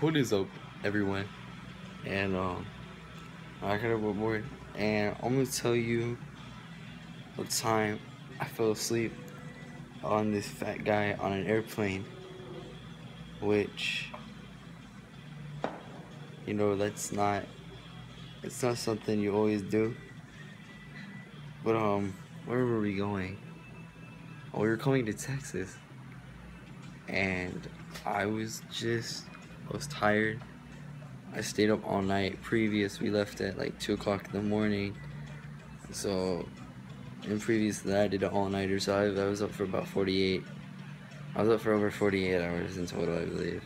What is up, everyone? And I got a board, and I'm gonna tell you the time I fell asleep on this fat guy on an airplane, which that's not it's not something you always do. But where were we going? Oh, we were coming to Texas, and I was tired. I stayed up all night. We left at like 2 o'clock in the morning, so. And previous to that, I did an all-nighter, so I was up for about 48. I was up for over 48 hours in total, I believe.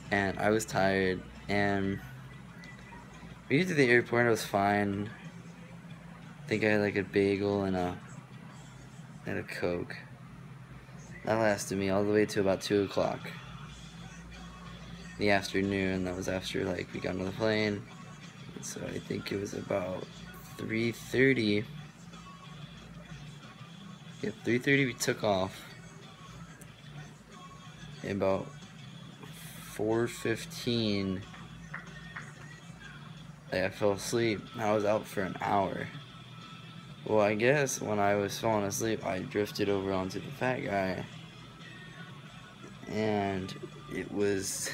And I was tired, and we get to the airport, I was fine. I think I had like a bagel and a Coke. That lasted me all the way to about 2 o'clock in the afternoon. That was after like we got on the plane. So I think it was about 3:30. Yeah, 3:30 we took off. And about 4:15, I fell asleep. I was out for an hour. Well, I guess when I was falling asleep, I drifted over onto the fat guy. And it was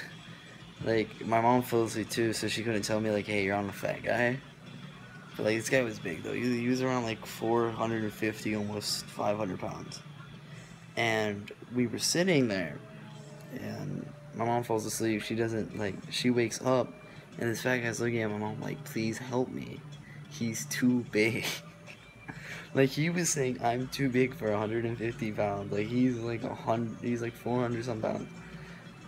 like, my mom fell asleep too, so she couldn't tell me, like, hey, you're on the fat guy. But, like, this guy was big, though. He was around, like, 450, almost 500 pounds. And we were sitting there, and my mom falls asleep. She wakes up, and this fat guy's looking at my mom like, please help me. He's too big. Like, he was saying, I'm too big for 150 pounds. Like, he's like 400 some pounds.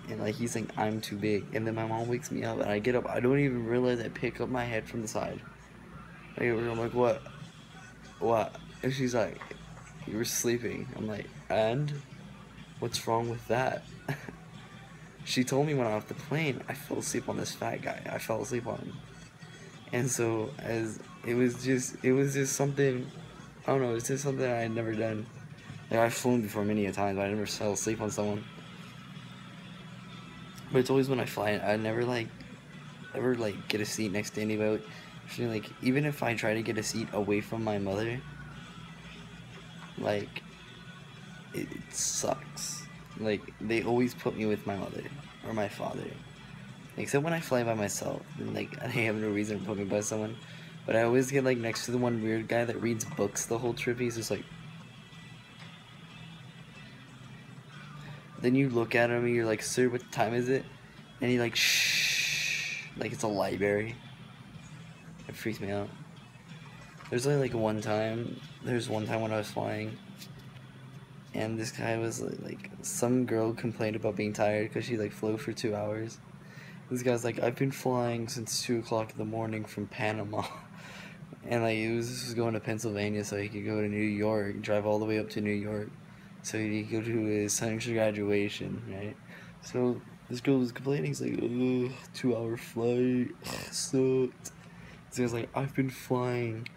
And, like, he's saying, I'm too big. And then my mom wakes me up, and I get up. I don't even realize I pick up my head from the side. Like, I'm like, what? What? And she's like, you were sleeping. I'm like, and? What's wrong with that? She told me when I was off the plane, I fell asleep on this fat guy. I fell asleep on him. And so, as it was just something, I don't know, it's just something I had never done. Like, I've flown before many a times, but I never fell asleep on someone. But it's always when I fly, I never ever get a seat next to anybody. Like, even if I try to get a seat away from my mother, like, it sucks. Like, they always put me with my mother or my father. Except when I fly by myself, and like, I have no reason to put me by someone. But I always get like next to the one weird guy that reads books the whole trip. He's just like. Then you look at him and you're like, sir, what time is it? And he like, shh, like it's a library. It freaks me out. There's only like one time. There's one time when I was flying, and this guy was like some girl complained about being tired because she like flew for 2 hours. This guy's like, I've been flying since 2 o'clock in the morning from Panama. And like, this was going to Pennsylvania so he could go to New York, drive all the way up to New York so he could go to his son's graduation, right? So this girl was complaining, he's like, ugh, 2 hour flight, sucked. So he's like, I've been flying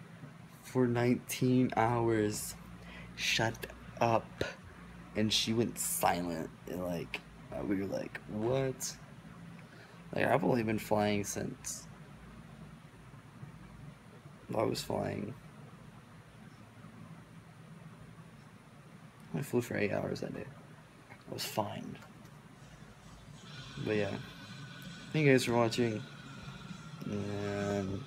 for 19 hours. Shut up. And she went silent, and like, we were like, what? Like, I've only been flying since I was flying. I flew for 8 hours that day. I was fine. But yeah. Thank you guys for watching. And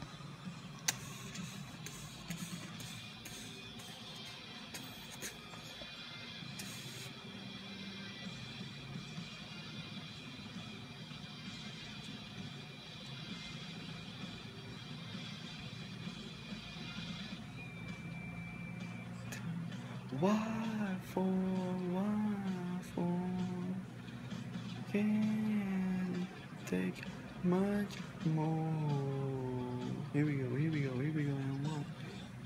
why for can't take much more. Here we go.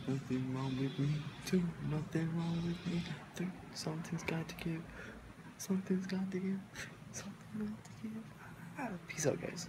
Nothing wrong with me. 2, nothing wrong with me. 3, something's got to give. Something got to give. Peace out, guys.